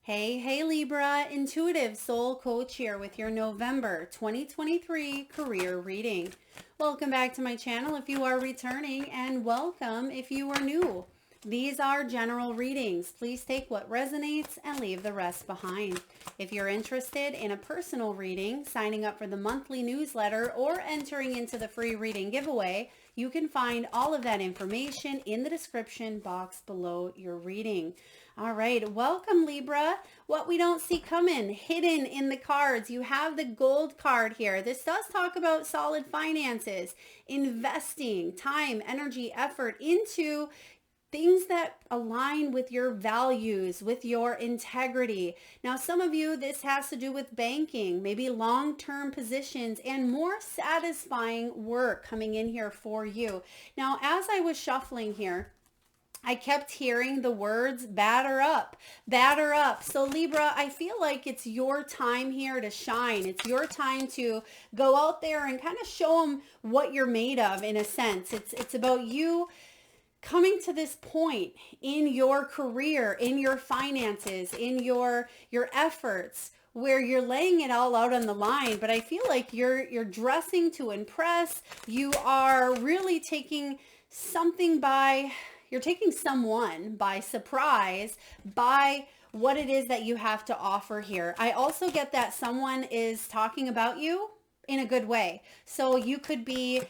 Hey Libra, intuitive soul coach here with your November 2023 career reading. Welcome back to my channel if you are returning, and welcome if you are new. These are general readings. Please take what resonates and leave the rest behind. If you're interested in a personal reading, signing up for the monthly newsletter, or entering into the free reading giveaway, you can find all of that information in the description box below your reading. All right, welcome Libra. What we don't see coming, hidden in the cards. You have the gold card here. This does talk about solid finances, investing time, energy, effort into things that align with your values, with your integrity. Now, some of you, this has to do with banking, maybe long-term positions and more satisfying work coming in here for you. Now, as I was shuffling here, I kept hearing the words batter up, batter up. So Libra, I feel like it's your time here to shine. It's your time to go out there and kind of show them what you're made of, in a sense. It's about you coming to this point in your career, in your finances, in your efforts, where you're laying it all out on the line. But I feel like you're dressing to impress. You are really taking something by... You're taking someone by surprise by what it is that you have to offer here. I also get that someone is talking about you in a good way. So you could be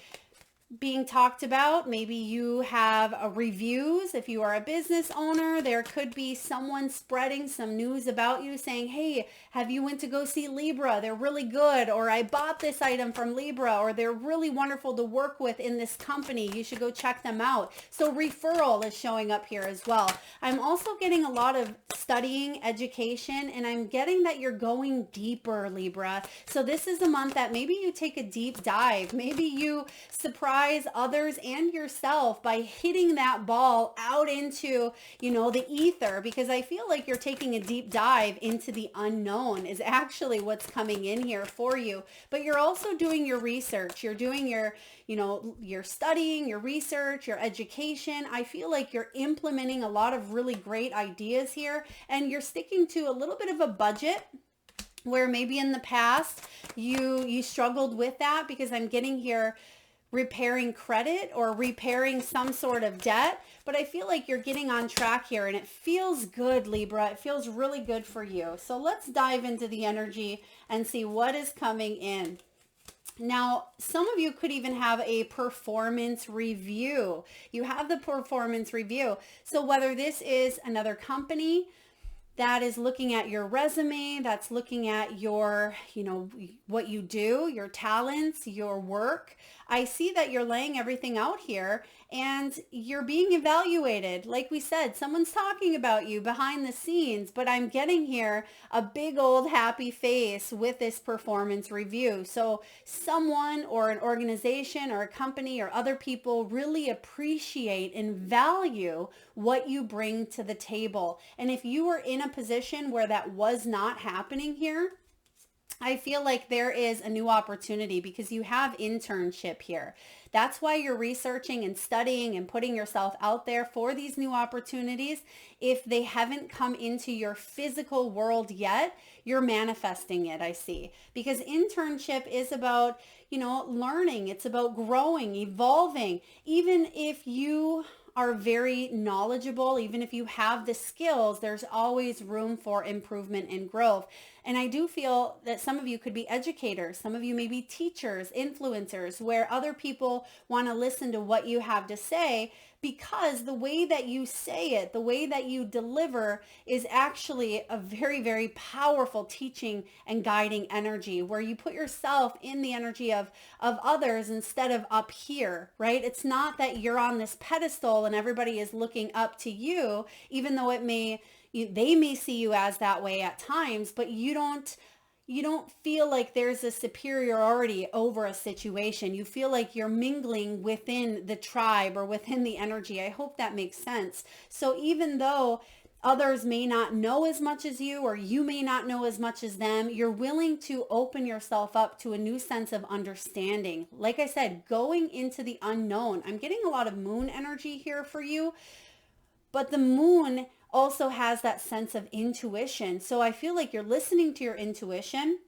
being talked about. Maybe you have reviews. If you are a business owner, there could be someone spreading some news about you saying, hey, have you went to go see Libra? They're really good. Or I bought this item from Libra, or they're really wonderful to work with in this company. You should go check them out. So referral is showing up here as well. I'm also getting a lot of studying, education, and I'm getting that you're going deeper, Libra. So this is a month that maybe you take a deep dive. Maybe you surprise others and yourself by hitting that ball out into, the ether, because I feel like you're taking a deep dive into the unknown is actually what's coming in here for you. But you're also doing your research. You're doing your studying, your research, your education. I feel like you're implementing a lot of really great ideas here, and you're sticking to a little bit of a budget where maybe in the past you struggled with that, because I'm getting here repairing credit or repairing some sort of debt. But I feel like you're getting on track here, and it feels good, Libra. It feels really good for you. So let's dive into the energy and see what is coming in. Now, some of you could even have a performance review. You have the performance review. So whether this is another company that is looking at your resume, that's looking at your, what you do, your talents, your work. I see that you're laying everything out here and you're being evaluated. Like we said, someone's talking about you behind the scenes, but I'm getting here a big old happy face with this performance review. So someone or an organization or a company or other people really appreciate and value what you bring to the table. And if you were in a position where that was not happening here, I feel like there is a new opportunity, because you have internship here. That's why you're researching and studying and putting yourself out there for these new opportunities. If they haven't come into your physical world yet, you're manifesting it, I see. Because internship is about, learning. It's about growing, evolving. Even if you are very knowledgeable, even if you have the skills, there's always room for improvement and growth. And I do feel that some of you could be educators. Some of you may be teachers, influencers, where other people want to listen to what you have to say, because the way that you say it, the way that you deliver is actually a very, very powerful teaching and guiding energy, where you put yourself in the energy of others instead of up here, right? It's not that you're on this pedestal and everybody is looking up to you, even though they may see you as that way at times, but you don't feel like there's a superiority over a situation. You feel like you're mingling within the tribe or within the energy. I hope that makes sense. So even though others may not know as much as you, or you may not know as much as them, you're willing to open yourself up to a new sense of understanding. Like I said, going into the unknown. I'm getting a lot of moon energy here for you, but the moon also has that sense of intuition. So I feel like you're listening to your intuition,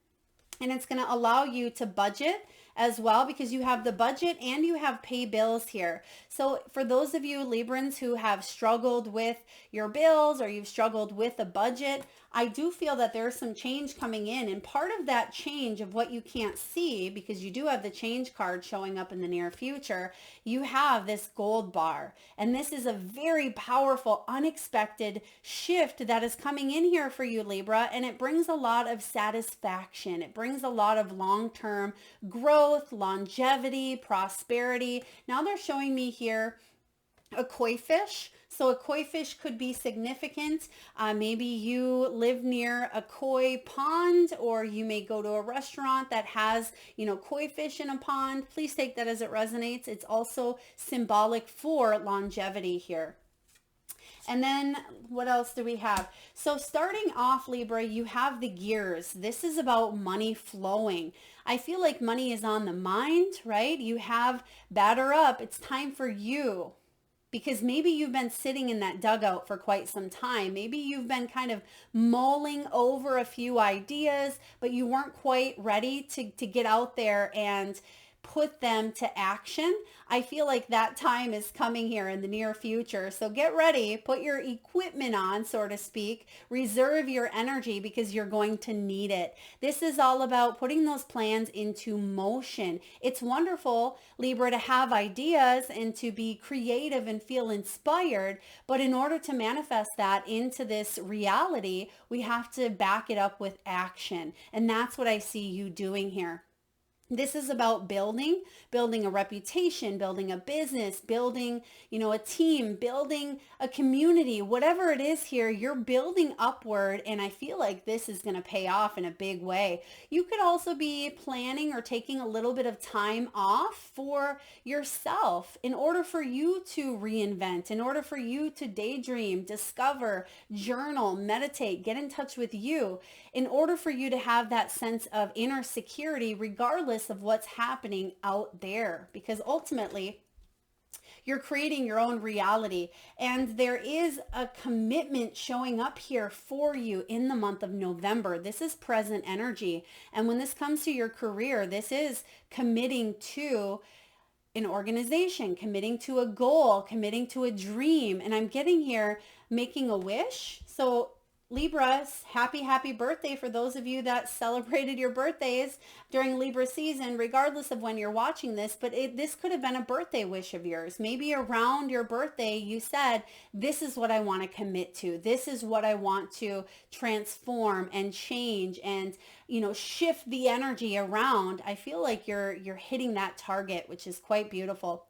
and it's going to allow you to budget as well, because you have the budget and you have pay bills here. So for those of you Librans who have struggled with your bills, or you've struggled with a budget, I do feel that there's some change coming in. And part of that change of what you can't see, because you do have the change card showing up in the near future, you have this gold bar. And this is a very powerful, unexpected shift that is coming in here for you, Libra. And it brings a lot of satisfaction. It brings a lot of long-term growth, longevity, prosperity. Now they're showing me here a koi fish. So a koi fish could be significant. Maybe you live near a koi pond, or you may go to a restaurant that has, koi fish in a pond. Please take that as it resonates. It's also symbolic for longevity here. And then what else do we have? So starting off, Libra, you have the gears. This is about money flowing. I feel like money is on the mind, right? You have batter up. It's time for you. Because maybe you've been sitting in that dugout for quite some time. Maybe you've been kind of mulling over a few ideas, but you weren't quite ready to get out there and put them to action. I feel like that time is coming here in the near future. So get ready, put your equipment on, so to speak, reserve your energy, because you're going to need it. This is all about putting those plans into motion. It's wonderful, Libra, to have ideas and to be creative and feel inspired. But in order to manifest that into this reality, we have to back it up with action. And that's what I see you doing here. This is about building a reputation, building a business, building, a team, building a community, whatever it is here, you're building upward. And I feel like this is going to pay off in a big way. You could also be planning or taking a little bit of time off for yourself in order for you to reinvent, in order for you to daydream, discover, journal, meditate, get in touch with you, in order for you to have that sense of inner security, regardless of what's happening out there, because ultimately you're creating your own reality. And there is a commitment showing up here for you in the month of November. This is present energy. And when this comes to your career, this is committing to an organization, committing to a goal, committing to a dream. And I'm getting here making a wish. So Libras, happy birthday for those of you that celebrated your birthdays during Libra season, regardless of when you're watching this. But this could have been a birthday wish of yours. Maybe around your birthday, you said, this is what I want to commit to. This is what I want to transform and change and, shift the energy around. I feel like you're hitting that target, which is quite beautiful.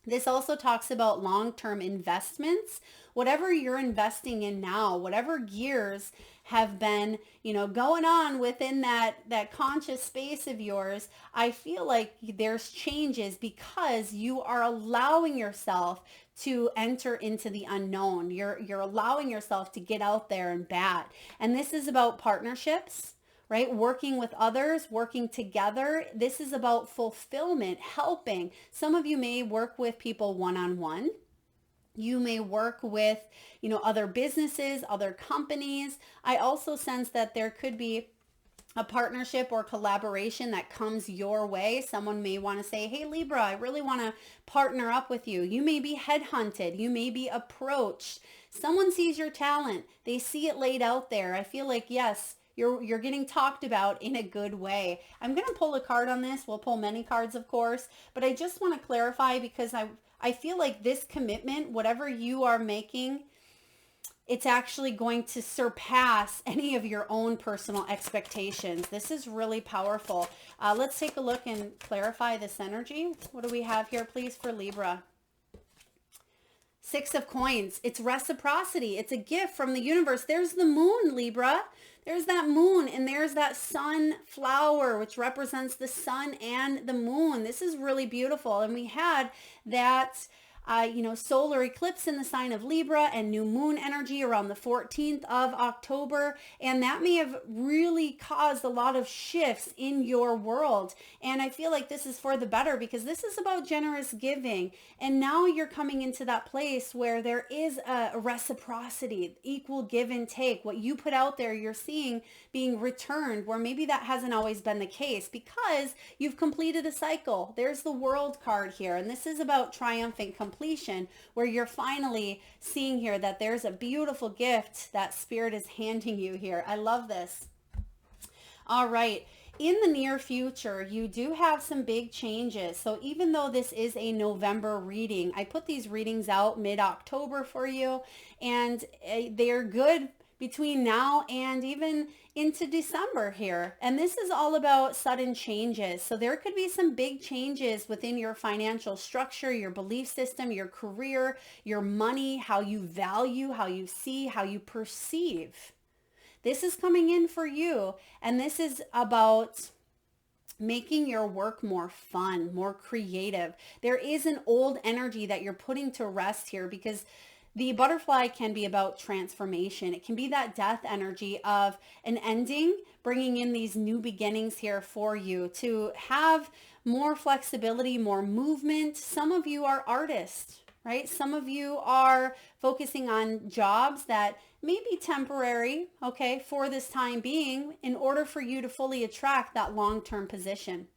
This also talks about long-term investments. Whatever you're investing in now, whatever gears have been, going on within that conscious space of yours, I feel like there's changes because you are allowing yourself to enter into the unknown. You're allowing yourself to get out there and bat. And this is about partnerships, right? Working with others, working together. This is about fulfillment, helping. Some of you may work with people one-on-one. You may work with, other businesses, other companies. I also sense that there could be a partnership or collaboration that comes your way. Someone may want to say, hey, Libra, I really want to partner up with you. You may be headhunted. You may be approached. Someone sees your talent. They see it laid out there. I feel like, yes, you're getting talked about in a good way. I'm going to pull a card on this. We'll pull many cards, of course, but I just want to clarify because I feel like this commitment, whatever you are making, it's actually going to surpass any of your own personal expectations. This is really powerful. Let's take a look and clarify this energy. What do we have here, please, for Libra? Six of Coins. It's reciprocity. It's a gift from the universe. There's the moon, Libra. There's that moon, and there's that sunflower, which represents the sun and the moon. This is really beautiful. And we had that solar eclipse in the sign of Libra and new moon energy around the 14th of October. And that may have really caused a lot of shifts in your world. And I feel like this is for the better because this is about generous giving. And now you're coming into that place where there is a reciprocity, equal give and take. What you put out there, you're seeing being returned, where maybe that hasn't always been the case because you've completed a cycle. There's the World card here. And this is about triumphant completion, where you're finally seeing here that there's a beautiful gift that Spirit is handing you here. I love this. All right. In the near future, you do have some big changes. So even though this is a November reading, I put these readings out mid-October for you, and they're good between now and even into December here. And this is all about sudden changes. So there could be some big changes within your financial structure, your belief system, your career, your money, how you value, how you see, how you perceive. This is coming in for you. And this is about making your work more fun, more creative. There is an old energy that you're putting to rest here, because the butterfly can be about transformation. It can be that death energy of an ending, bringing in these new beginnings here for you to have more flexibility, more movement. Some of you are artists, right? Some of you are focusing on jobs that may be temporary, okay, for this time being, in order for you to fully attract that long-term position,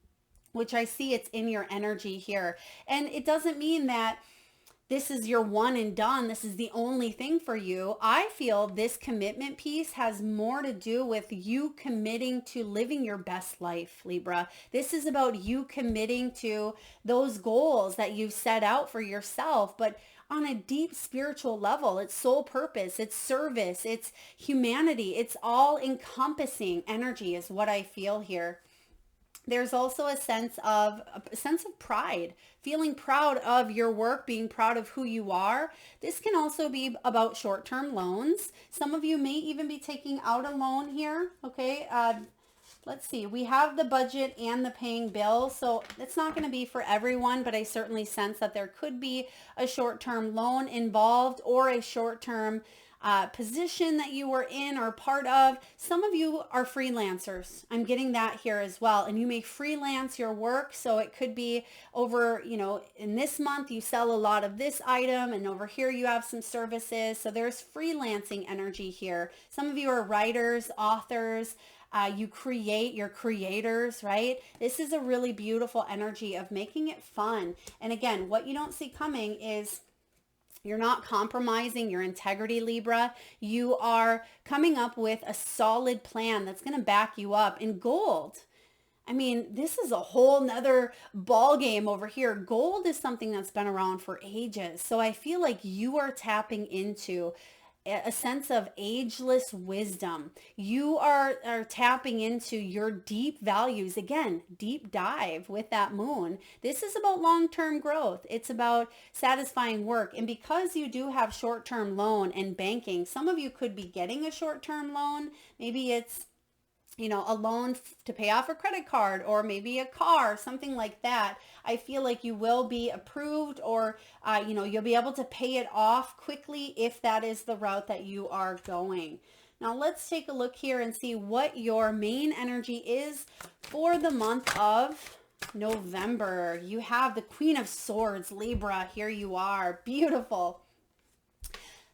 which I see it's in your energy here. And it doesn't mean that this is your one and done. This is the only thing for you. I feel this commitment piece has more to do with you committing to living your best life, Libra. This is about you committing to those goals that you've set out for yourself, but on a deep spiritual level. It's soul purpose, it's service, it's humanity. It's all encompassing energy is what I feel here. There's also a sense of pride, feeling proud of your work, being proud of who you are. This can also be about short-term loans. Some of you may even be taking out a loan here. Okay. Let's see. We have the budget and the paying bills. So it's not going to be for everyone, but I certainly sense that there could be a short-term loan involved or a short-term position that you were in or part of. Some of you are freelancers. I'm getting that here as well. And you may freelance your work. So it could be over, in this month you sell a lot of this item, and over here you have some services. So there's freelancing energy here. Some of you are writers, authors. You create, you're creators, right? This is a really beautiful energy of making it fun. And again, what you don't see coming is you're not compromising your integrity, Libra. You are coming up with a solid plan that's going to back you up in gold. I mean, this is a whole nother ball game over here. Gold is something that's been around for ages. So I feel like you are tapping into a sense of ageless wisdom. You are tapping into your deep values. Again, deep dive with that moon. This is about long-term growth. It's about satisfying work. And because you do have short-term loan and banking, some of you could be getting a short-term loan. Maybe it's a loan to pay off a credit card, or maybe a car, something like that. I feel like you will be approved, or, you'll be able to pay it off quickly if that is the route that you are going. Now let's take a look here and see what your main energy is for the month of November. You have the Queen of Swords, Libra. Here you are. Beautiful.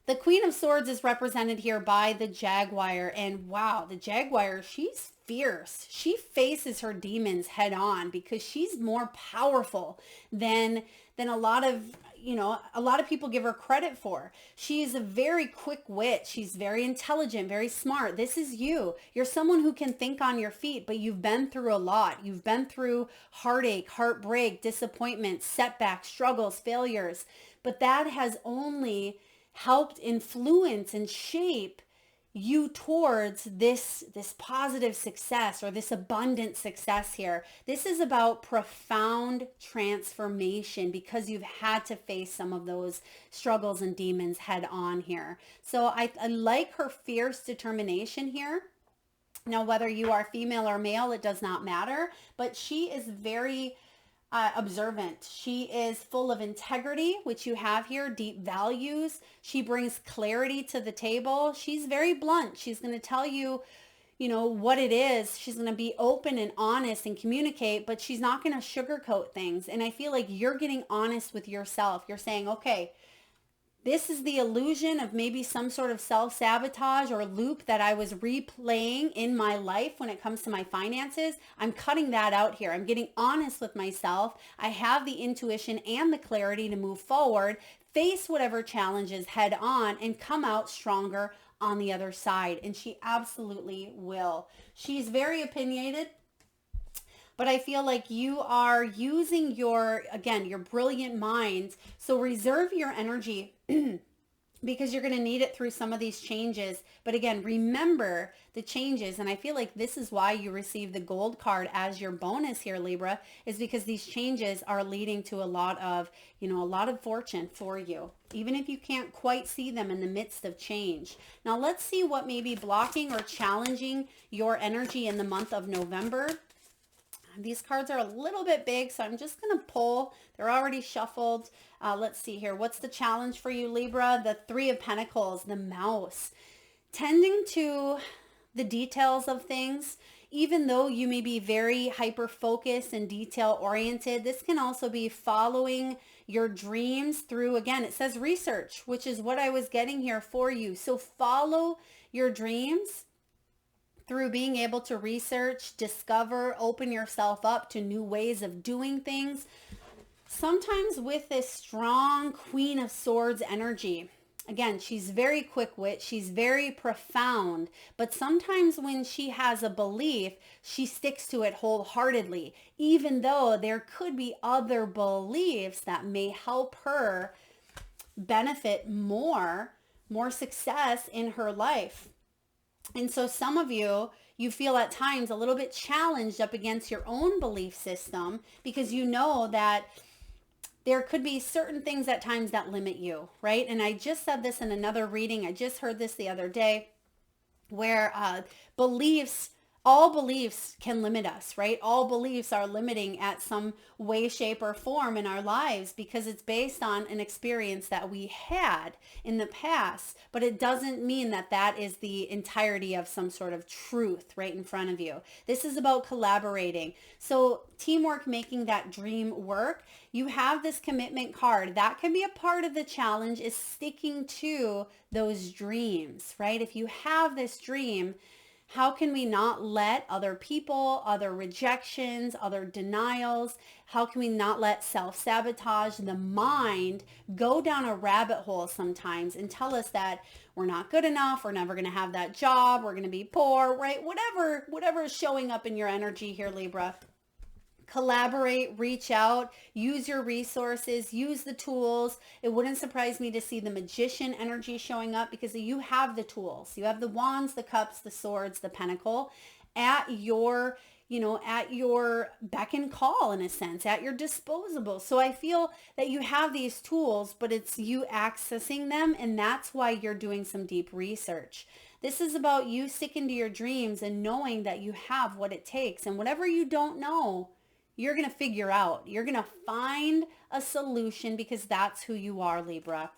The Queen of Swords is represented here by the Jaguar. And wow, the Jaguar, she's fierce. She faces her demons head on because she's more powerful than a lot of people give her credit for. She is a very quick wit. She's very intelligent, very smart. This is you. You're someone who can think on your feet, but you've been through a lot. You've been through heartache, heartbreak, disappointment, setbacks, struggles, failures. But that has only helped influence and shape you towards this positive success, or this abundant success here. This is about profound transformation because you've had to face some of those struggles and demons head on here. So I like her fierce determination here. Now, whether you are female or male, it does not matter, but she is very observant. She is full of integrity, which you have here, deep values. She brings clarity to the table. She's very blunt. She's going to tell you, you know, what it is. She's going to be open and honest and communicate, but she's not going to sugarcoat things. And I feel like you're getting honest with yourself. You're saying, okay, this is the illusion of maybe some sort of self-sabotage or loop that I was replaying in my life when it comes to my finances. I'm cutting that out here. I'm getting honest with myself. I have the intuition and the clarity to move forward, face whatever challenges head on, and come out stronger on the other side. And she absolutely will. She's very opinionated, but I feel like you are using your brilliant mind. So reserve your energy because you're going to need it through some of these changes. But again, remember the changes. And I feel like this is why you receive the gold card as your bonus here, Libra, is because these changes are leading to a lot of fortune for you, even if you can't quite see them in the midst of change. Now let's see what may be blocking or challenging your energy in the month of November. These cards are a little bit big, so I'm just going to pull. They're already shuffled. Let's see here. What's the challenge for you, Libra? The Three of Pentacles, the mouse. Tending to the details of things, even though you may be very hyper-focused and detail-oriented, this can also be following your dreams through, again, it says research, which is what I was getting here for you. So follow your dreams through being able to research, discover, open yourself up to new ways of doing things. Sometimes with this strong Queen of Swords energy, again, she's very quick-wit, she's very profound, but sometimes when she has a belief, she sticks to it wholeheartedly, even though there could be other beliefs that may help her benefit more success in her life. And so some of you feel at times a little bit challenged up against your own belief system because you know that there could be certain things at times that limit you, right? And I just said this in another reading. I just heard this the other day where all beliefs can limit us, right? All beliefs are limiting at some way, shape, or form in our lives because it's based on an experience that we had in the past, but it doesn't mean that that is the entirety of some sort of truth right in front of you. This is about collaborating. So teamwork, making that dream work. You have this commitment card. That can be a part of the challenge, is sticking to those dreams, right? If you have this dream, how can we not let other people, other rejections, other denials, how can we not let self-sabotage, the mind, go down a rabbit hole sometimes and tell us that we're not good enough, we're never going to have that job, we're going to be poor, right? Whatever is showing up in your energy here, Libra. Collaborate, reach out, use your resources, use the tools. It wouldn't surprise me to see the magician energy showing up because you have the tools. You have the wands, the cups, the swords, the pentacle at your beck and call, in a sense, at your disposable. So I feel that you have these tools, but it's you accessing them, and that's why you're doing some deep research. This is about you sticking to your dreams and knowing that you have what it takes, and whatever you don't know, you're going to figure out. You're going to find a solution because that's who you are, Libra.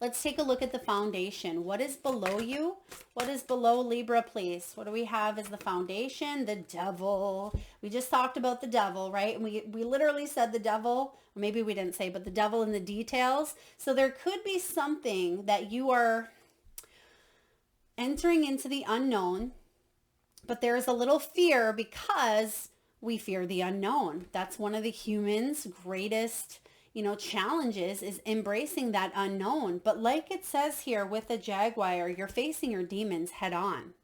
Let's take a look at the foundation. What is below you? What is below Libra, please? What do we have as the foundation? The devil. We just talked about the devil, right? And we literally said the devil, or maybe we didn't say, but the devil in the details. So there could be something that you are entering into the unknown, but there is a little fear because we fear the unknown. That's one of the humans' greatest, challenges, is embracing that unknown. But like it says here with the jaguar, you're facing your demons head on.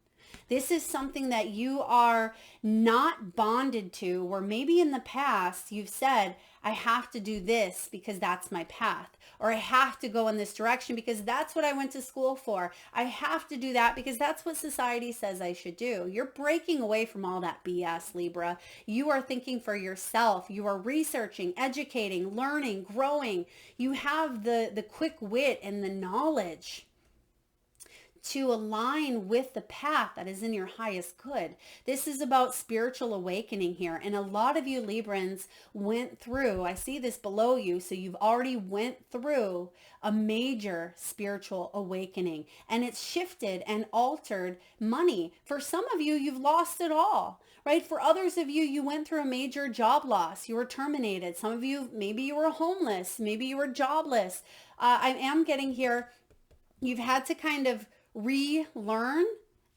This is something that you are not bonded to, where maybe in the past you've said, I have to do this because that's my path, or I have to go in this direction because that's what I went to school for. I have to do that because that's what society says I should do. You're breaking away from all that BS, Libra. You are thinking for yourself. You are researching, educating, learning, growing. You have the quick wit and the knowledge to align with the path that is in your highest good. This is about spiritual awakening here. And a lot of you Librans went through, I see this below you, so you've already went through a major spiritual awakening, and it's shifted and altered money. For some of you, you've lost it all, right? For others of you, you went through a major job loss. You were terminated. Some of you, maybe you were homeless. Maybe you were jobless. I am getting here, you've had to kind of relearn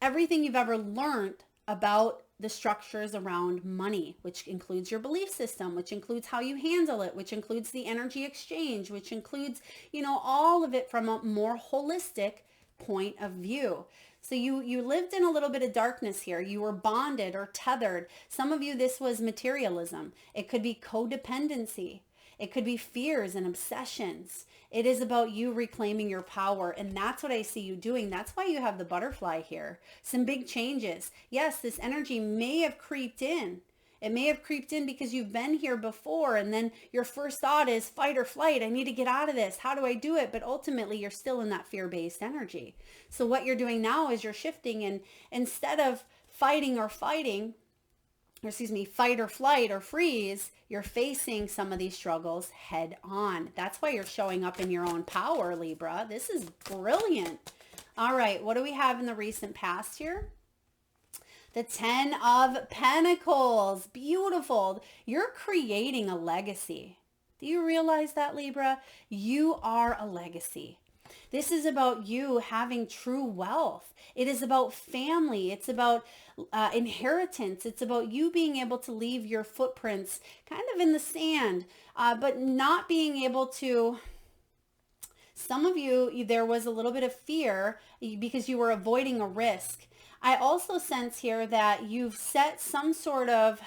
everything you've ever learned about the structures around money, which includes your belief system, which includes how you handle it, which includes the energy exchange, which includes, all of it from a more holistic point of view. So you lived in a little bit of darkness here. You were bonded or tethered. Some of you, this was materialism. It could be codependency. It could be fears and obsessions. It is about you reclaiming your power. And that's what I see you doing. That's why you have the butterfly here. Some big changes. Yes, this energy may have creeped in. It may have creeped in because you've been here before, and then your first thought is fight or flight. I need to get out of this. How do I do it? But ultimately, you're still in that fear-based energy. So what you're doing now is you're shifting, and instead of fight or flight or freeze, you're facing some of these struggles head on. That's why you're showing up in your own power, Libra. This is brilliant. All right, what do we have in the recent past here? The 10 of Pentacles. Beautiful. You're creating a legacy. Do you realize that, Libra? You are a legacy. This is about you having true wealth. It is about family. It's about inheritance. It's about you being able to leave your footprints kind of in the sand, but not being able to. Some of you, there was a little bit of fear because you were avoiding a risk. I also sense here that you've set some sort of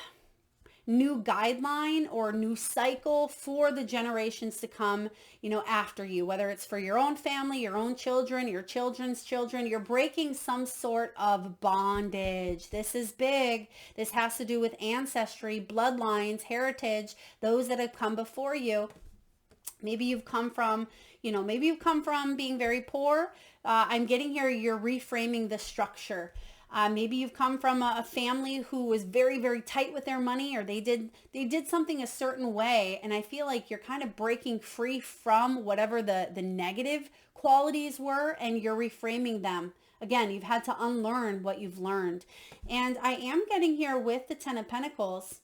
new guideline or new cycle for the generations to come, after you, whether it's for your own family, your own children, your children's children. You're breaking some sort of bondage. This is big. This has to do with ancestry, bloodlines, heritage, those that have come before you. Maybe you've come from, being very poor. I'm getting here, you're reframing the structure. Maybe you've come from a family who was very, very tight with their money, or they did something a certain way. And I feel like you're kind of breaking free from whatever the negative qualities were, and you're reframing them. Again, you've had to unlearn what you've learned. And I am getting here with the 10 of Pentacles.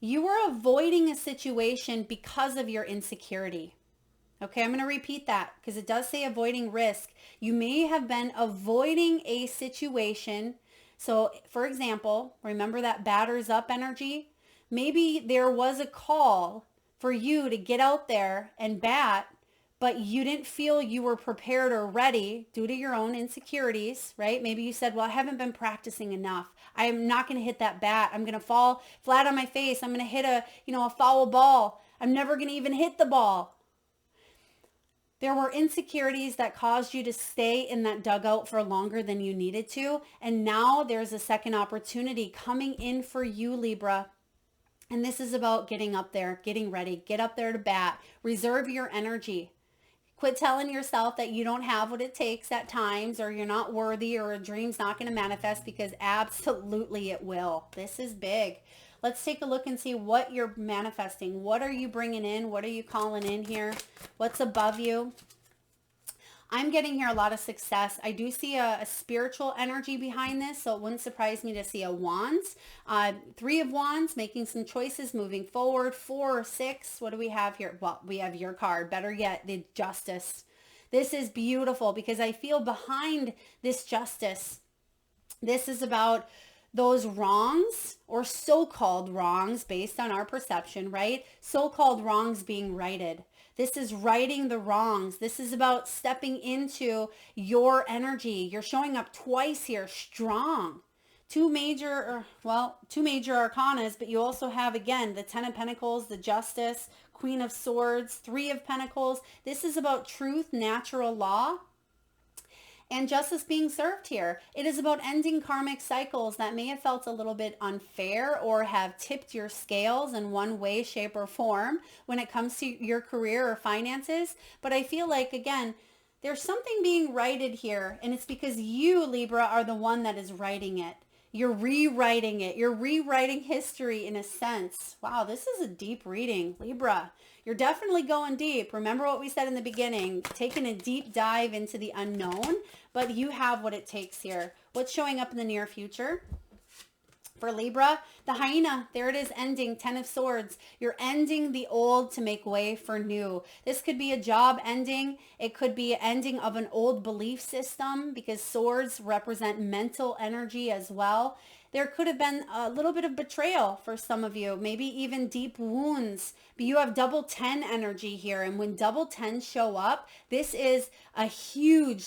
You were avoiding a situation because of your insecurity. Okay, I'm going to repeat that because it does say avoiding risk. You may have been avoiding a situation. So, for example, remember that batters up energy? Maybe there was a call for you to get out there and bat, but you didn't feel you were prepared or ready due to your own insecurities, right? Maybe you said, well, I haven't been practicing enough. I am not going to hit that bat. I'm going to fall flat on my face. I'm going to hit a foul ball. I'm never going to even hit the ball. There were insecurities that caused you to stay in that dugout for longer than you needed to. And now there's a second opportunity coming in for you, Libra. And this is about getting up there, getting ready, get up there to bat, reserve your energy. Quit telling yourself that you don't have what it takes at times, or you're not worthy, or a dream's not going to manifest, because absolutely it will. This is big. Let's take a look and see what you're manifesting. What are you bringing in? What are you calling in here? What's above you? I'm getting here a lot of success. I do see a spiritual energy behind this, so it wouldn't surprise me to see a wands. 3 of wands, making some choices, moving forward. 4 or 6. What do we have here? Well, we have your card. Better yet, the justice. This is beautiful because I feel behind this justice. This is about those wrongs, or so-called wrongs based on our perception, right? So-called wrongs being righted. This is righting the wrongs. This is about stepping into your energy. You're showing up twice here, strong. Two major arcanas, but you also have, again, the 10 of Pentacles, the Justice, Queen of Swords, 3 of Pentacles. This is about truth, natural law, and justice being served here. It is about ending karmic cycles that may have felt a little bit unfair or have tipped your scales in one way, shape, or form when it comes to your career or finances. But I feel like, again, there's something being righted here, and it's because you, Libra, are the one that is writing it. You're rewriting it. You're rewriting history in a sense. Wow, this is a deep reading, Libra. You're definitely going deep. Remember what we said in the beginning, taking a deep dive into the unknown, but you have what it takes here. What's showing up in the near future? For Libra, the hyena, there it is, ending, 10 of Swords. You're ending the old to make way for new. This could be a job ending. It could be an ending of an old belief system because swords represent mental energy as well. There could have been a little bit of betrayal for some of you, maybe even deep wounds. But you have double 10 energy here. And when double 10 show up, this is a huge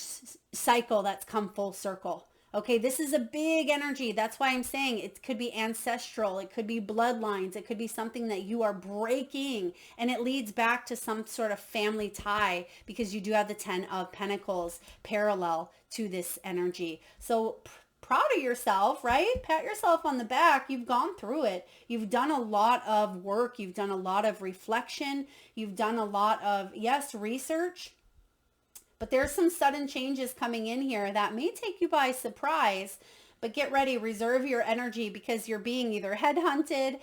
cycle that's come full circle. Okay, this is a big energy. That's why I'm saying it could be ancestral. It could be bloodlines. It could be something that you are breaking, and it leads back to some sort of family tie because you do have the 10 of Pentacles parallel to this energy. So proud of yourself, right? Pat yourself on the back. You've gone through it. You've done a lot of work. You've done a lot of reflection. You've done a lot of, yes, research. But there's some sudden changes coming in here that may take you by surprise. But get ready, reserve your energy because you're being either headhunted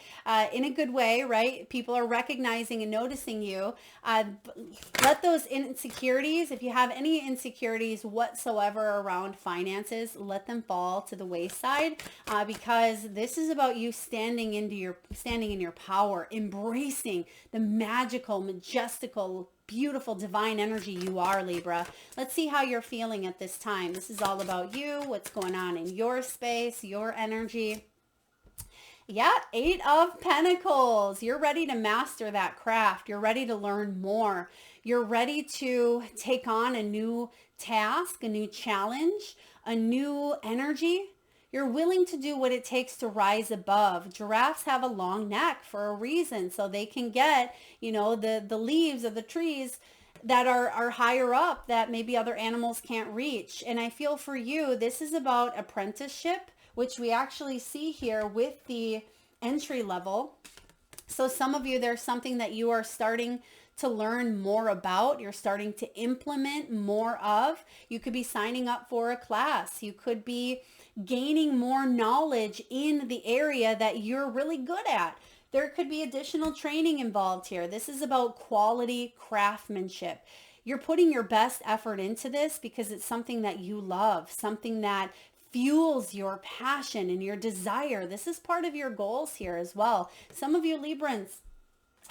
in a good way, right? People are recognizing and noticing you. Let those insecurities, if you have any insecurities whatsoever around finances, let them fall to the wayside because this is about you standing in your power, embracing the magical, majestical, beautiful divine energy you are, Libra. Let's see how you're feeling at this time. This is all about you, what's going on in your space, your energy. Yeah, 8 of Pentacles. You're ready to master that craft. You're ready to learn more. You're ready to take on a new task, a new challenge, a new energy. You're willing to do what it takes to rise above. Giraffes have a long neck for a reason, so they can get, the leaves of the trees that are higher up that maybe other animals can't reach. And I feel for you, this is about apprenticeship, which we actually see here with the entry level. So some of you, there's something that you are starting to learn more about. You're starting to implement more of. You could be signing up for a class. You could be gaining more knowledge in the area that you're really good at. There could be additional training involved here. This is about quality craftsmanship. You're putting your best effort into this because it's something that you love, something that fuels your passion and your desire. This is part of your goals here as well. Some of you Librans,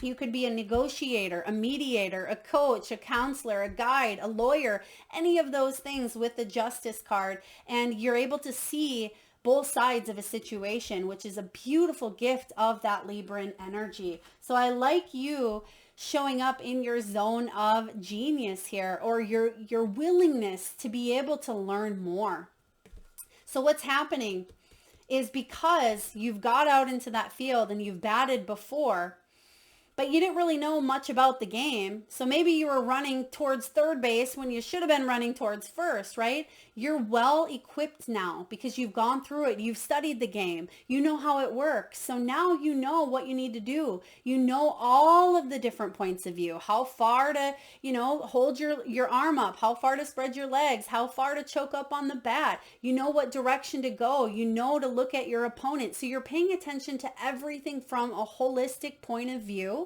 you could be a negotiator, a mediator, a coach, a counselor, a guide, a lawyer, any of those things with the Justice card. And you're able to see both sides of a situation, which is a beautiful gift of that Libran energy. So I like you showing up in your zone of genius here, or your willingness to be able to learn more. So what's happening is because you've got out into that field and you've batted before, but you didn't really know much about the game. So maybe you were running towards third base when you should have been running towards first, right? You're well equipped now because you've gone through it. You've studied the game. You know how it works. So now you know what you need to do. You know all of the different points of view, how far to, hold your arm up, how far to spread your legs, how far to choke up on the bat. You know what direction to go. You know to look at your opponent. So you're paying attention to everything from a holistic point of view.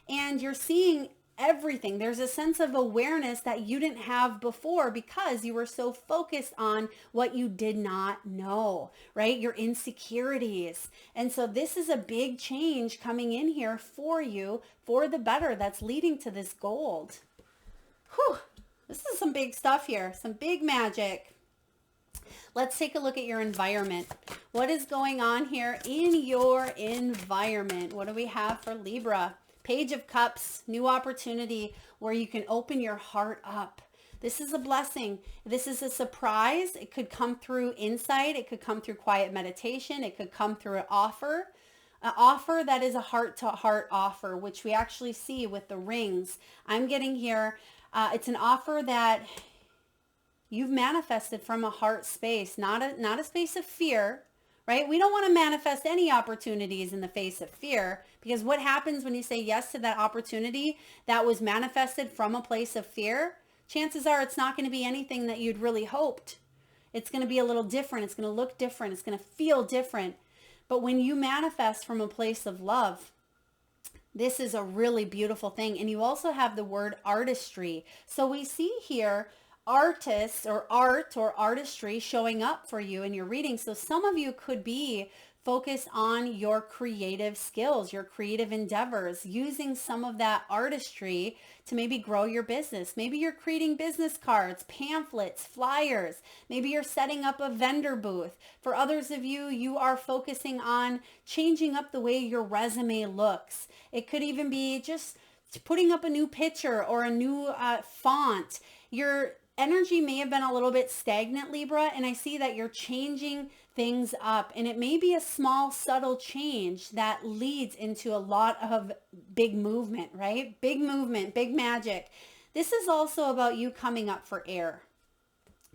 And you're seeing everything. There's a sense of awareness that you didn't have before because you were so focused on what you did not know, right? Your insecurities. And so this is a big change coming in here for you for the better that's leading to this gold. Whew. This is some big stuff here, some big magic. Let's take a look at your environment. What is going on here in your environment? What do we have for Libra? Page of Cups, new opportunity where you can open your heart up. This is a blessing. This is a surprise. It could come through insight. It could come through quiet meditation. It could come through an offer that is a heart-to-heart offer, which we actually see with the rings. I'm getting here. It's an offer that you've manifested from a heart space, not a space of fear, right? We don't want to manifest any opportunities in the face of fear, because what happens when you say yes to that opportunity that was manifested from a place of fear? chances are it's not going to be anything that you'd really hoped. It's going to be a little different. It's going to look different. It's going to feel different. But when you manifest from a place of love, this is a really beautiful thing. And you also have the word artistry. So we see here artists or art or artistry showing up for you in your reading. So some of you could be focused on your creative skills, your creative endeavors, using some of that artistry to maybe grow your business. Maybe you're creating business cards, pamphlets, flyers. Maybe you're setting up a vendor booth. For others of you, you are focusing on changing up the way your resume looks. It could even be just putting up a new picture or a new font. Your energy may have been a little bit stagnant, Libra, and I see that you're changing things up, and it may be a small, subtle change that leads into a lot of big movement, right? Big movement, big magic. This is also about you coming up for air.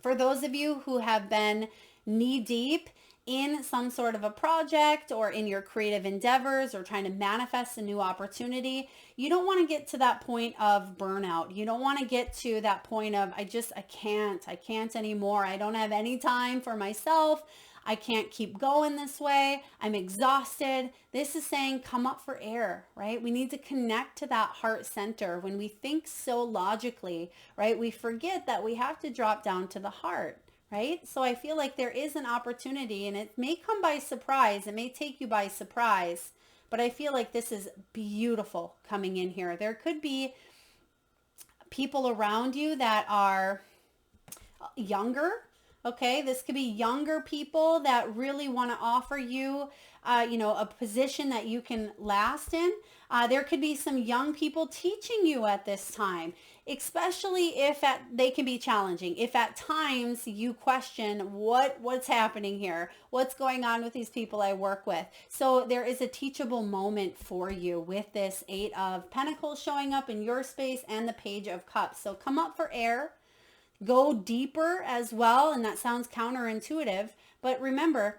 For those of you who have been knee deep in some sort of a project or in your creative endeavors or trying to manifest a new opportunity, you don't want to get to that point of burnout. You don't want to get to that point of, I can't anymore. I don't have any time for myself. I can't keep going this way. I'm exhausted. This is saying come up for air, right? We need to connect to that heart center. When we think so logically, right, we forget that we have to drop down to the heart, right? So I feel like there is an opportunity, and it may come by surprise. It may take you by surprise, but I feel like this is beautiful coming in here. There could be people around you that are younger. Okay, this could be younger people that really want to offer you, a position that you can last in. There could be some young people teaching you at this time, especially if they can be challenging. If at times you question what's happening here, what's going on with these people I work with. So there is a teachable moment for you with this 8 of Pentacles showing up in your space and the Page of Cups. So come up for air. Go deeper as well, and that sounds counterintuitive, but remember,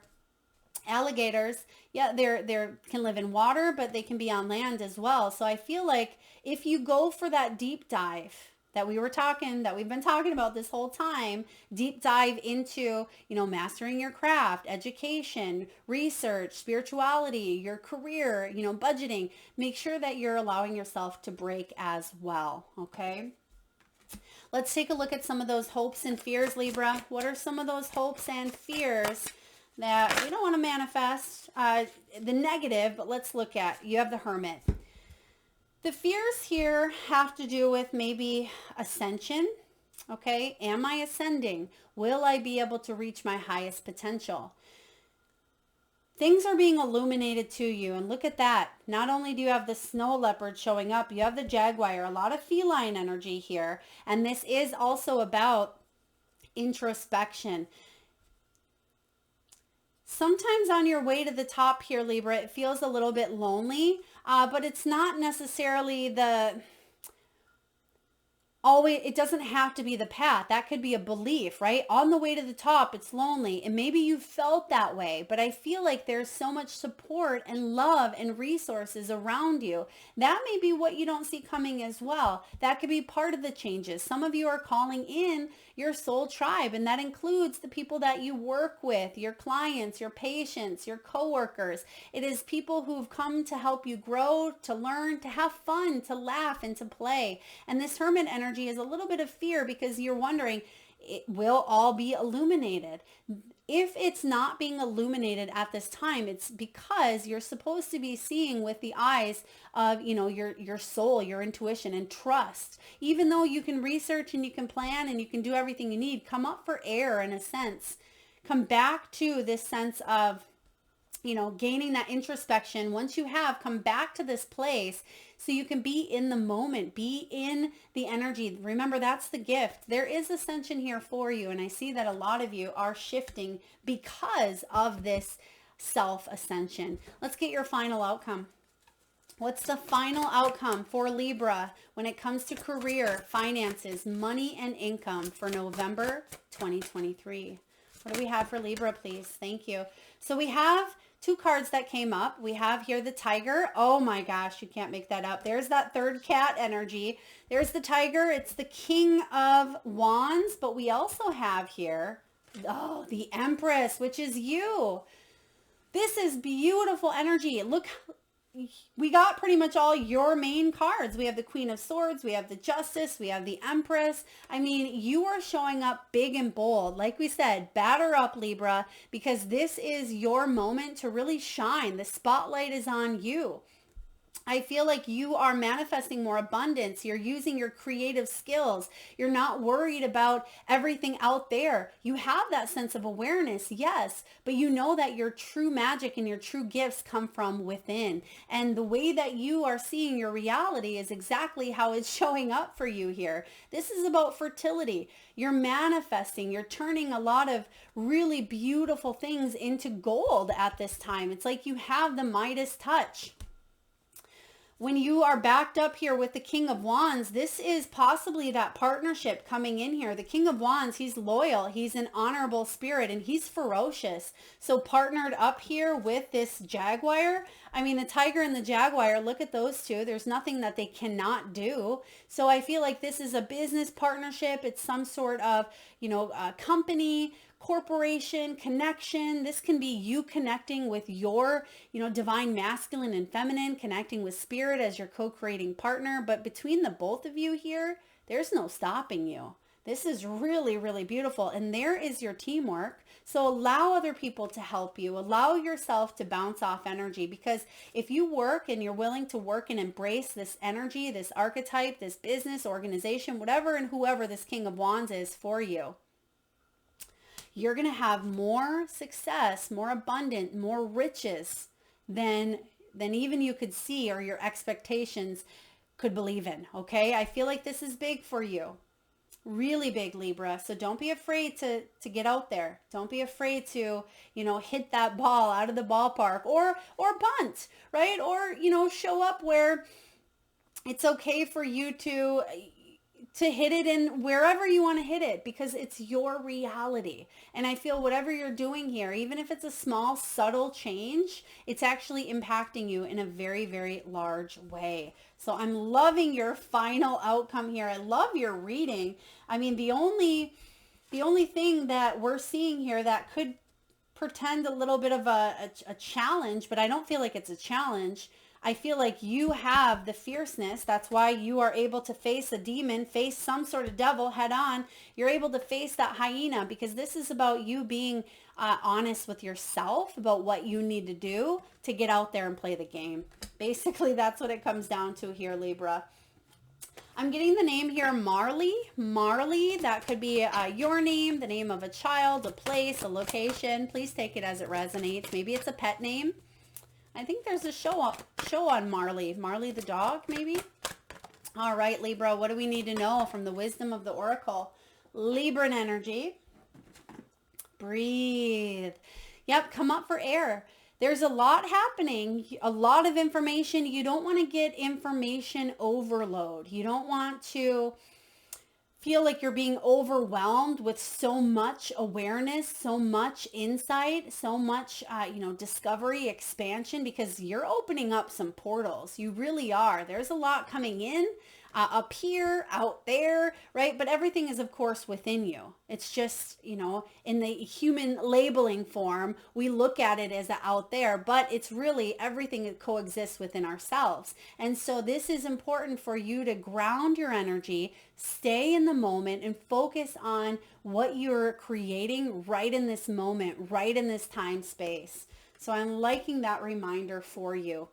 alligators, yeah, they can live in water, but they can be on land as well. So I feel like if you go for that deep dive that we've been talking about this whole time, deep dive into, mastering your craft, education, research, spirituality, your career, budgeting, make sure that you're allowing yourself to break as well, okay? Let's take a look at some of those hopes and fears, Libra. What are some of those hopes and fears that we don't want to manifest? The negative, but let's look at, you have the Hermit. The fears here have to do with maybe ascension. Okay, am I ascending? Will I be able to reach my highest potential? Things are being illuminated to you, and look at that. Not only do you have the snow leopard showing up, you have the jaguar, a lot of feline energy here. And this is also about introspection. Sometimes on your way to the top here, Libra, it feels a little bit lonely, but it's not necessarily it doesn't have to be the path. That could be a belief, right? On the way to the top, it's lonely. And maybe you felt that way, but I feel like there's so much support and love and resources around you. That may be what you don't see coming as well. That could be part of the changes. Some of you are calling in your soul tribe, and that includes the people that you work with, your clients, your patients, your coworkers. It is people who've come to help you grow, to learn, to have fun, to laugh, and to play. And this Hermit energy is a little bit of fear because you're wondering, it will all be illuminated. If it's not being illuminated at this time, it's because you're supposed to be seeing with the eyes of, your soul, your intuition, and trust. Even though you can research and you can plan and you can do everything you need, come up for air in a sense. Come back to this sense of, gaining that introspection. Once you have, come back to this place so you can be in the moment, be in the energy. Remember, that's the gift. There is ascension here for you. And I see that a lot of you are shifting because of this self-ascension. Let's get your final outcome. What's the final outcome for Libra when it comes to career, finances, money, and income for November 2023? What do we have for Libra, please? Thank you. So we have two cards that came up. We have here the tiger. Oh my gosh, you can't make that up. There's that third cat energy. There's the tiger. It's the King of Wands, but we also have here, oh, the Empress, which is you. This is beautiful energy. Look, we got pretty much all your main cards. We have the Queen of Swords, we have the Justice, we have the Empress. I mean, you are showing up big and bold. Like we said, batter up, Libra, because this is your moment to really shine. The spotlight is on you. I feel like you are manifesting more abundance. You're using your creative skills. You're not worried about everything out there. You have that sense of awareness, yes, but you know that your true magic and your true gifts come from within. And the way that you are seeing your reality is exactly how it's showing up for you here. This is about fertility. You're manifesting. You're turning a lot of really beautiful things into gold at this time. It's like you have the Midas touch. When you are backed up here with the King of Wands, this is possibly that partnership coming in here. The King of Wands, he's loyal, he's an honorable spirit, and he's ferocious. So partnered up here with this Jaguar, I mean, the tiger and the Jaguar, look at those two. There's nothing that they cannot do. So I feel like this is a business partnership. It's some sort of, company, corporation, connection. This can be you connecting with your, divine masculine and feminine, connecting with spirit as your co-creating partner. But between the both of you here, there's no stopping you. This is really, really beautiful. And there is your teamwork. So allow other people to help you. Allow yourself to bounce off energy, because if you work and you're willing to work and embrace this energy, this archetype, this business, organization, whatever and whoever this King of Wands is for you, you're going to have more success, more abundant, more riches than even you could see or your expectations could believe in. Okay. I feel like this is big for you. Really big, Libra. So don't be afraid to get out there. Don't be afraid to, hit that ball out of the ballpark or bunt, right? Or, show up where it's okay for you to hit it in wherever you want to hit it, because it's your reality. And I feel whatever you're doing here, even if it's a small, subtle change, it's actually impacting you in a very, very large way. So I'm loving your final outcome here. I love your reading. I mean, the only thing that we're seeing here that could pretend a little bit of a challenge, but I don't feel like it's a challenge. I feel like you have the fierceness. That's why you are able to face a demon, face some sort of devil head on. You're able to face that hyena, because this is about you being honest with yourself about what you need to do to get out there and play the game. Basically, that's what it comes down to here, Libra. I'm getting the name here, Marley. Marley, that could be your name, the name of a child, a place, a location. Please take it as it resonates. Maybe it's a pet name. I think there's a show on Marley. Marley the dog, maybe? All right, Libra, what do we need to know from the wisdom of the Oracle? Libran energy. Breathe. Yep, come up for air. There's a lot happening, a lot of information. You don't want to get information overload. You don't want to feel like you're being overwhelmed with so much awareness, so much insight, so much, discovery, expansion, because you're opening up some portals. You really are. There's a lot coming in, up here, out there, right? But everything is, of course, within you. It's just, in the human labeling form, we look at it as out there, but it's really everything that coexists within ourselves. And so this is important for you to ground your energy, stay in the moment, and focus on what you're creating right in this moment, right in this time space. So I'm liking that reminder for you.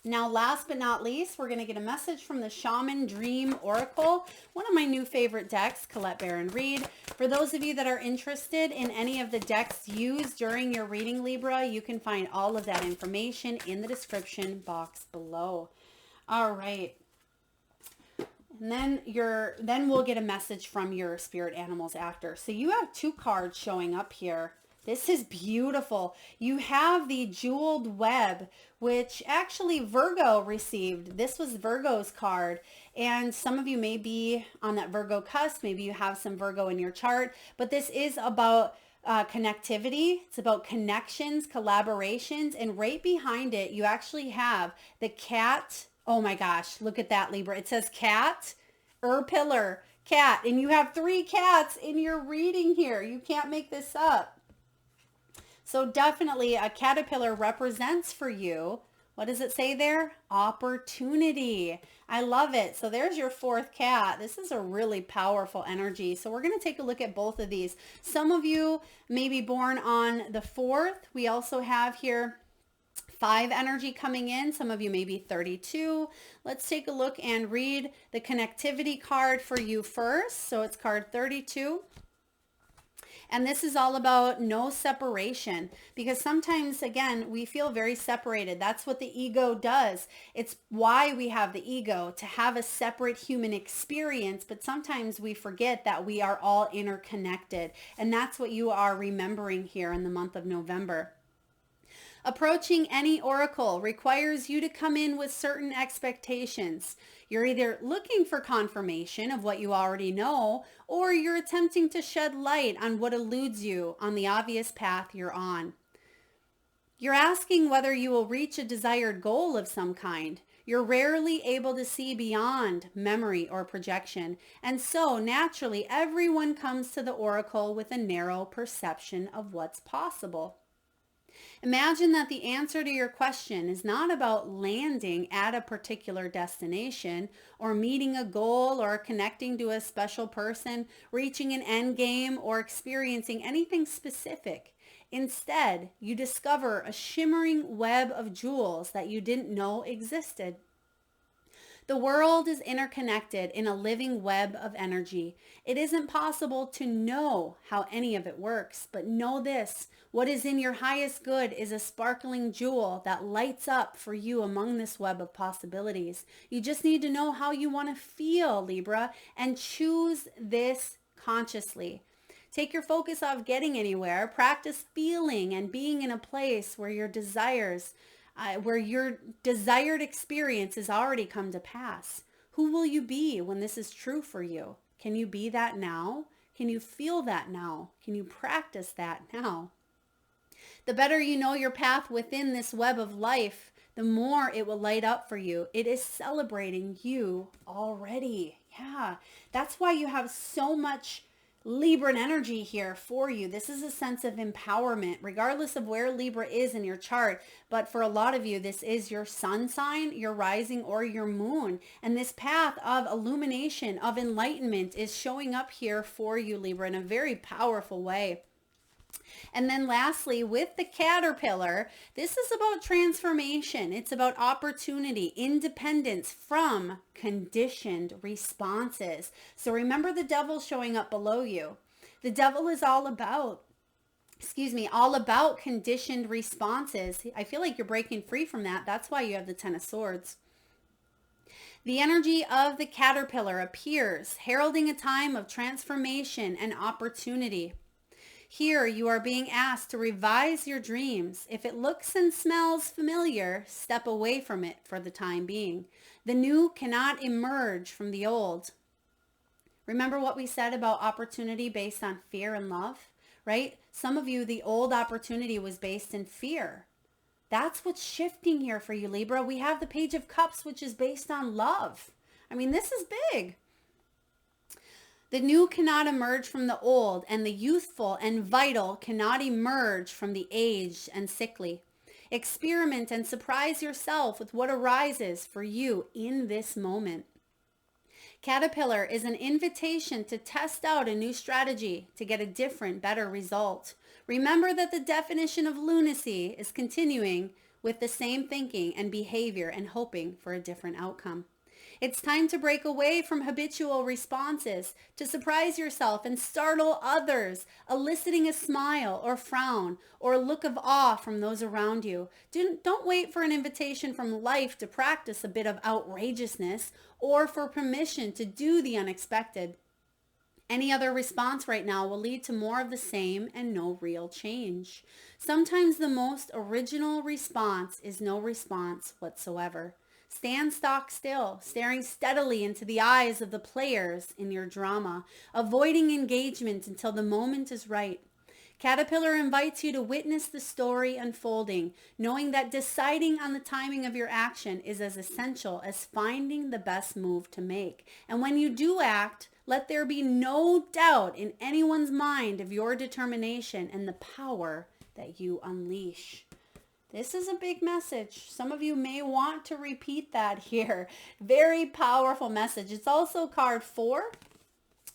Now, last but not least, we're going to get a message from the Shaman Dream Oracle, one of my new favorite decks, Colette Baron Reed. For those of you that are interested in any of the decks used during your reading, Libra, you can find all of that information in the description box below. All right. And then we'll get a message from your spirit animals after. So you have two cards showing up here. This is beautiful. You have the jeweled web, which actually Virgo received. This was Virgo's card. And some of you may be on that Virgo cusp. Maybe you have some Virgo in your chart. But this is about connectivity. It's about connections, collaborations, and right behind it, you actually have the cat. Oh my gosh, look at that, Libra. It says cat, pillar, cat, and you have 3 cats in your reading here. You can't make this up. So definitely a caterpillar represents for you, what does it say there? Opportunity. I love it. So there's your 4th cat. This is a really powerful energy. So we're going to take a look at both of these. Some of you may be born on the 4th. We also have here 5 energy coming in. Some of you may be 32. Let's take a look and read the connectivity card for you first. So it's card 32. And this is all about no separation, because sometimes, again, we feel very separated. That's what the ego does. It's why we have the ego, to have a separate human experience. But sometimes we forget that we are all interconnected. And that's what you are remembering here in the month of November. Approaching any oracle requires you to come in with certain expectations. You're either looking for confirmation of what you already know, or you're attempting to shed light on what eludes you on the obvious path you're on. You're asking whether you will reach a desired goal of some kind. You're rarely able to see beyond memory or projection, and so naturally everyone comes to the oracle with a narrow perception of what's possible. Imagine that the answer to your question is not about landing at a particular destination or meeting a goal or connecting to a special person, reaching an end game, or experiencing anything specific. Instead, you discover a shimmering web of jewels that you didn't know existed. The world is interconnected in a living web of energy. It isn't possible to know how any of it works, but know this: what is in your highest good is a sparkling jewel that lights up for you among this web of possibilities. You just need to know how you want to feel, Libra, and choose this consciously. Take your focus off getting anywhere. Practice feeling and being in a place where your desires where your desired experience has already come to pass. Who will you be when this is true for you? Can you be that now? Can you feel that now? Can you practice that now? The better you know your path within this web of life, the more it will light up for you. It is celebrating you already. Yeah, that's why you have so much Libran energy here for you. This is a sense of empowerment, regardless of where Libra is in your chart. But for a lot of you, this is your sun sign, your rising, or your moon. And this path of illumination, of enlightenment is showing up here for you, Libra, in a very powerful way. And then lastly, with the caterpillar, this is about transformation. It's about opportunity, independence from conditioned responses. So remember the devil showing up below you. The devil is all about conditioned responses. I feel like you're breaking free from that. That's why you have the 10 of Swords. The energy of the caterpillar appears, heralding a time of transformation and opportunity. Here you are being asked to revise your dreams. If it looks and smells familiar, step away from it for the time being. The new cannot emerge from the old. Remember what we said about opportunity based on fear and love, right? Some of you, the old opportunity was based in fear. That's what's shifting here for you, Libra. We have the Page of Cups, which is based on love. I mean, this is big. The new cannot emerge from the old, and the youthful and vital cannot emerge from the aged and sickly. Experiment and surprise yourself with what arises for you in this moment. Caterpillar is an invitation to test out a new strategy to get a different, better result. Remember that the definition of lunacy is continuing with the same thinking and behavior and hoping for a different outcome. It's time to break away from habitual responses, to surprise yourself and startle others, eliciting a smile or frown or a look of awe from those around you. Don't wait for an invitation from life to practice a bit of outrageousness or for permission to do the unexpected. Any other response right now will lead to more of the same and no real change. Sometimes the most original response is no response whatsoever. Stand stock still, staring steadily into the eyes of the players in your drama, avoiding engagement until the moment is right. Caterpillar invites you to witness the story unfolding, knowing that deciding on the timing of your action is as essential as finding the best move to make. And when you do act, let there be no doubt in anyone's mind of your determination and the power that you unleash. This is a big message. Some of you may want to repeat that here. Very powerful message. It's also card 4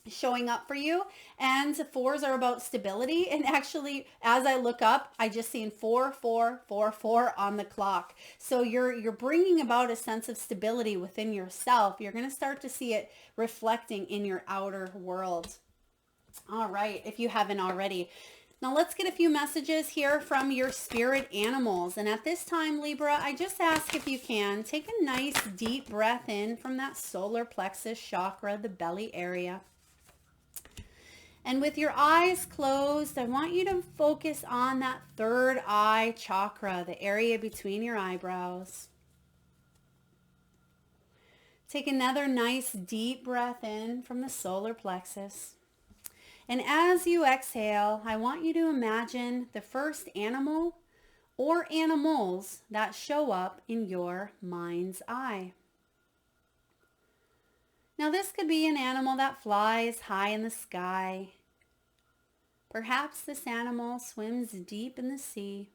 showing up for you, and 4s are about stability. And actually, as I look up, I just seen 4 on the clock. So you're bringing about a sense of stability within yourself. You're going to start to see it reflecting in your outer world. All right, if you haven't already. Now let's get a few messages here from your spirit animals. And at this time, Libra, I just ask if you can, take a nice deep breath in from that solar plexus chakra, the belly area. And with your eyes closed, I want you to focus on that third eye chakra, the area between your eyebrows. Take another nice deep breath in from the solar plexus. And as you exhale, I want you to imagine the first animal or animals that show up in your mind's eye. Now this could be an animal that flies high in the sky. Perhaps this animal swims deep in the sea.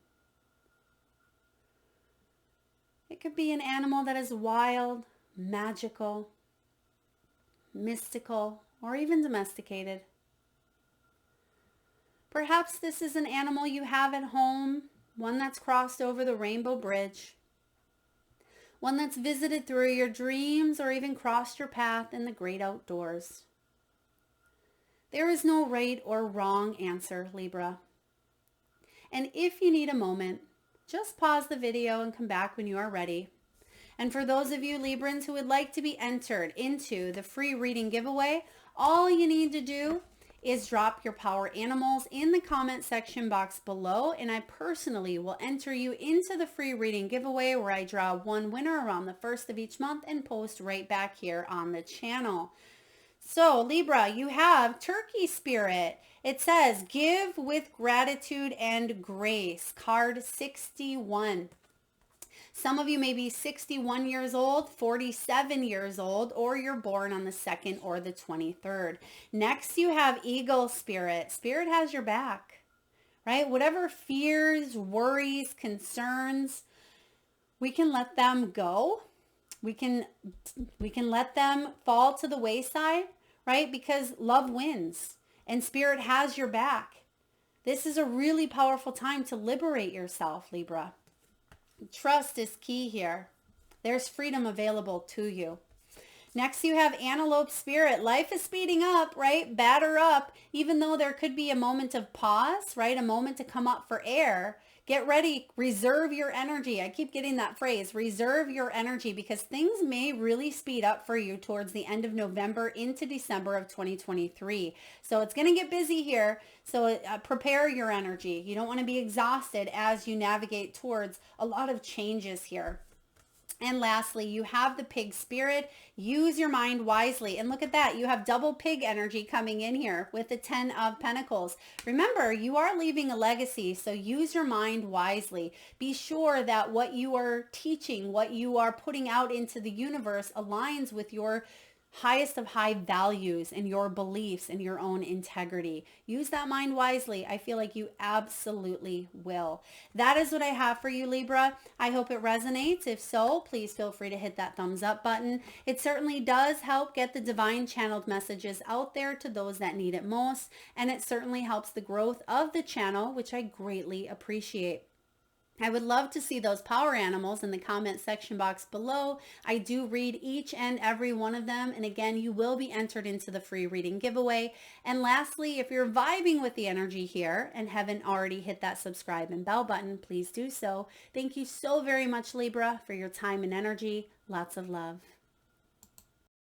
It could be an animal that is wild, magical, mystical, or even domesticated. Perhaps this is an animal you have at home, one that's crossed over the rainbow bridge, one that's visited through your dreams or even crossed your path in the great outdoors. There is no right or wrong answer, Libra. And if you need a moment, just pause the video and come back when you are ready. And for those of you Librans who would like to be entered into the free reading giveaway, all you need to do is drop your power animals in the comment section box below, and I personally will enter you into the free reading giveaway where I draw one winner around the 1st of each month and post right back here on the channel. So Libra, you have Turkey Spirit. It says, give with gratitude and grace, card 61. Some of you may be 61 years old, 47 years old, or you're born on the 2nd or the 23rd. Next, you have Eagle Spirit. Spirit has your back, right? Whatever fears, worries, concerns, we can let them go. We can let them fall to the wayside, right? Because love wins and Spirit has your back. This is a really powerful time to liberate yourself, Libra. Trust is key here. There's freedom available to you. Next, you have Antelope Spirit. Life is speeding up, right? Batter up. Even though there could be a moment of pause, right? A moment to come up for air. Get ready. Reserve your energy. I keep getting that phrase. Reserve your energy because things may really speed up for you towards the end of November into December of 2023. So it's going to get busy here. So prepare your energy. You don't want to be exhausted as you navigate towards a lot of changes here. And lastly, you have the Pig Spirit. Use your mind wisely. And look at that. You have double pig energy coming in here with the 10 of Pentacles. Remember, you are leaving a legacy, so use your mind wisely. Be sure that what you are teaching, what you are putting out into the universe aligns with your highest of high values and your beliefs and your own integrity. Use that mind wisely. I feel like you absolutely will. That is what I have for you, Libra. I hope it resonates. If so, please feel free to hit that thumbs up button. It certainly does help get the divine channeled messages out there to those that need it most. And it certainly helps the growth of the channel, which I greatly appreciate. I would love to see those power animals in the comment section box below. I do read each and every one of them. And again, you will be entered into the free reading giveaway. And lastly, if you're vibing with the energy here and haven't already hit that subscribe and bell button, please do so. Thank you so very much, Libra, for your time and energy. Lots of love.